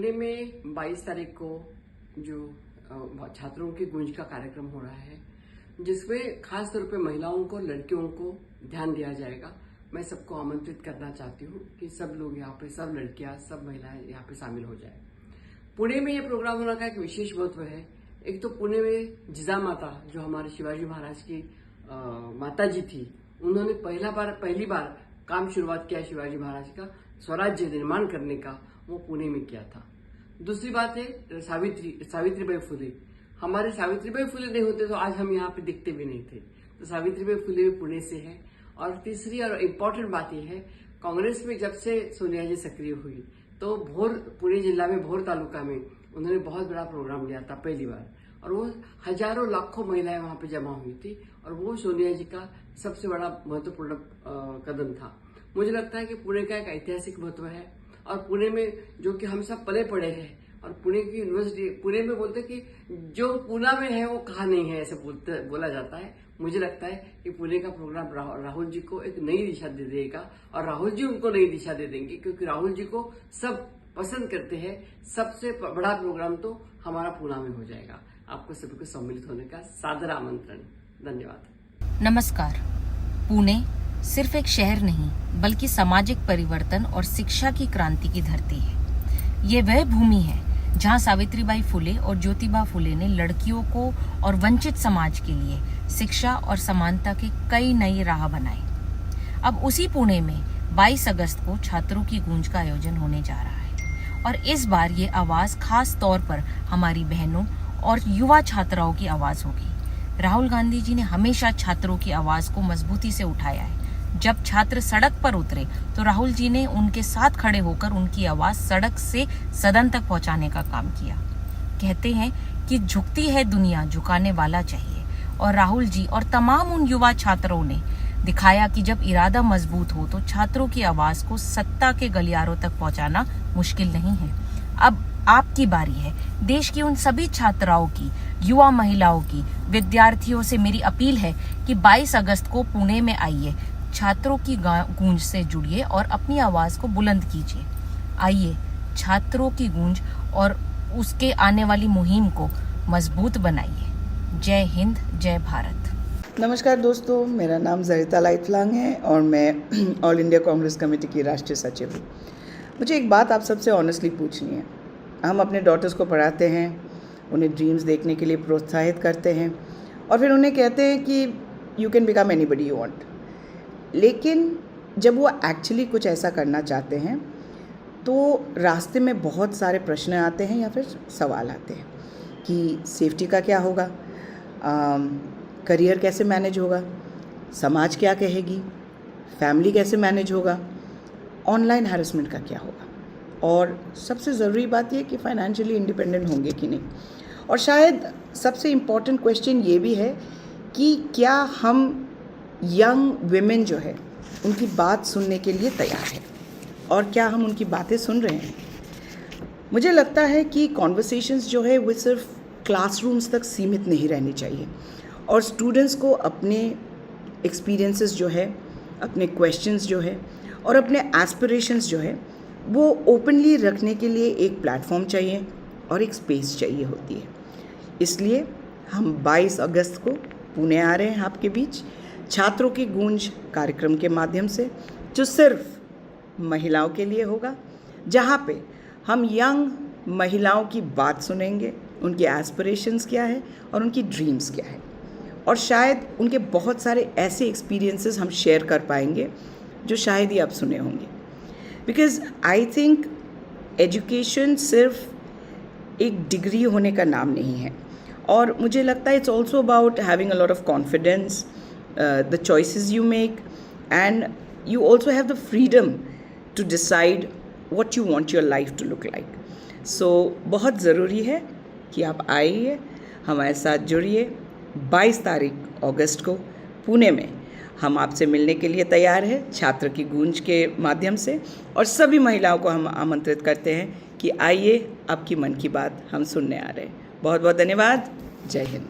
पुणे में 22 तारीख को जो छात्रों की गूंज का कार्यक्रम हो रहा है, जिसमें खास तौर पे महिलाओं को, लड़कियों को ध्यान दिया जाएगा। मैं सबको आमंत्रित करना चाहती हूँ कि सब लोग यहाँ पे, सब लड़कियां, सब महिलाएं यहाँ पे शामिल हो जाए। पुणे में ये प्रोग्राम होने का एक विशेष महत्व है। एक तो पुणे में जिजामाता, जो हमारे शिवाजी महाराज की माता जी थी, उन्होंने पहली बार काम शुरुआत किया शिवाजी महाराज का स्वराज्य निर्माण करने का, वो पुणे में किया था। दूसरी बात है सावित्रीबाई फुले। हमारे सावित्रीबाई फुले नहीं होते तो आज हम यहाँ पे दिखते भी नहीं थे। तो सावित्रीबाई फुले पुणे से है। और तीसरी और इम्पोर्टेंट बात यह है, कांग्रेस में जब से सोनिया जी सक्रिय हुई तो पुणे जिला में भोर तालुका में उन्होंने बहुत बड़ा प्रोग्राम लिया था पहली बार, और वो हजारों लाखों महिलाएं वहां पे जमा हुई थी, और वो सोनिया जी का सबसे बड़ा महत्वपूर्ण कदम था। मुझे लगता है कि पुणे का एक ऐतिहासिक महत्व है, और पुणे में जो कि हम सब पले पड़े हैं, और पुणे की यूनिवर्सिटी, पुणे में बोलते कि जो पूना में है वो कहाँ नहीं है, ऐसे बोला जाता है। मुझे लगता है कि पुणे का प्रोग्राम राहुल जी को एक नई दिशा दे देगा, और राहुल जी उनको नई दिशा दे देंगे, क्योंकि राहुल जी को सब पसंद करते हैं। सबसे बड़ा प्रोग्राम तो हमारा पुणे में हो जाएगा। आपको सभी को सम्मिलित होने का सादर आमंत्रण। धन्यवाद। नमस्कार। पुणे सिर्फ एक शहर नहीं, बल्कि सामाजिक परिवर्तन और शिक्षा की क्रांति की धरती है। ये वह भूमि है जहां सावित्रीबाई फुले और ज्योतिबा फुले ने लड़कियों को और वंचित समाज के लिए शिक्षा और समानता के कई नई राह बनाए। अब उसी पुणे में 22 अगस्त को छात्रों की गूंज का आयोजन होने जा रहा है, और इस बार ये आवाज खास तौर पर हमारी बहनों और युवा छात्राओं की आवाज होगी। राहुल गांधी जी ने हमेशा छात्रों की आवाज को मजबूती से उठाया है। जब छात्र सड़क पर उतरे तो राहुल जी ने उनके साथ खड़े होकर उनकी आवाज सड़क से सदन तक पहुंचाने का काम किया। कहते हैं कि झुकती है दुनिया, झुकाने वाला चाहिए, और राहुल जी और तमाम उन युवा छात्रों ने दिखाया कि जब इरादा मजबूत हो तो छात्रों की आवाज को सत्ता के गलियारों तक पहुंचाना मुश्किल नहीं है। अब आपकी बारी है। देश की उन सभी छात्राओं की, युवा महिलाओं की, विद्यार्थियों से मेरी अपील है कि 22 अगस्त को पुणे में आइए, छात्रों की गूंज से जुड़िए और अपनी आवाज को बुलंद कीजिए। आइए, छात्रों की गूंज और उसके आने वाली मुहिम को मजबूत बनाइए। जय हिंद, जय भारत। नमस्कार दोस्तों, मेरा नाम जरिता लाइतलांग है और मैं ऑल इंडिया कांग्रेस कमेटी की राष्ट्रीय सचिव हूँ। मुझे एक बात आप सबसे ऑनेस्टली पूछनी है। हम अपने डॉटर्स को पढ़ाते हैं, उन्हें ड्रीम्स देखने के लिए प्रोत्साहित करते हैं, और फिर उन्हें कहते हैं कि you can become anybody you want. लेकिन जब वो एक्चुअली कुछ ऐसा करना चाहते हैं तो रास्ते में बहुत सारे प्रश्न आते हैं या फिर सवाल आते हैं कि सेफ्टी का क्या होगा, करियर कैसे मैनेज होगा, समाज क्या कहेगी, फैमिली कैसे मैनेज होगा, ऑनलाइन हैरेसमेंट का क्या होगा, और सबसे ज़रूरी बात यह कि फाइनेंशियली इंडिपेंडेंट होंगे कि नहीं। और शायद सबसे इम्पॉर्टेंट क्वेश्चन ये भी है कि क्या हम यंग विमेन जो है उनकी बात सुनने के लिए तैयार है, और क्या हम उनकी बातें सुन रहे हैं। मुझे लगता है कि कॉन्वर्सेशंस जो है वो सिर्फ क्लासरूम्स तक सीमित नहीं रहनी चाहिए, और स्टूडेंट्स को अपने एक्सपीरियंसेस जो है, अपने क्वेश्चंस जो है, और अपने एस्पिरेशंस जो है वो ओपनली रखने के लिए एक प्लेटफॉर्म चाहिए और एक स्पेस चाहिए होती है। इसलिए हम 22 अगस्त को पुणे आ रहे हैं आपके बीच छात्रों की गूंज कार्यक्रम के माध्यम से, जो सिर्फ महिलाओं के लिए होगा, जहाँ पे हम यंग महिलाओं की बात सुनेंगे, उनकी एस्पिरेशंस क्या है और उनकी ड्रीम्स क्या है, और शायद उनके बहुत सारे ऐसे एक्सपीरियंसेस हम शेयर कर पाएंगे जो शायद ही आप सुने होंगे। बिकॉज आई थिंक एजुकेशन सिर्फ एक डिग्री होने का नाम नहीं है, और मुझे लगता है it's also about having a lot of confidence, the choices you make, and you also have the freedom to decide what you want your life to look like. So बहुत ज़रूरी है कि आप आइए, हमारे साथ जुड़िए। 22 तारीख अगस्त को पुणे में हम आपसे मिलने के लिए तैयार हैं छात्र की गूंज के माध्यम से, और सभी महिलाओं को हम आमंत्रित करते हैं कि आइए, आपकी मन की बात हम सुनने आ रहे हैं। बहुत बहुत धन्यवाद। जय हिंद।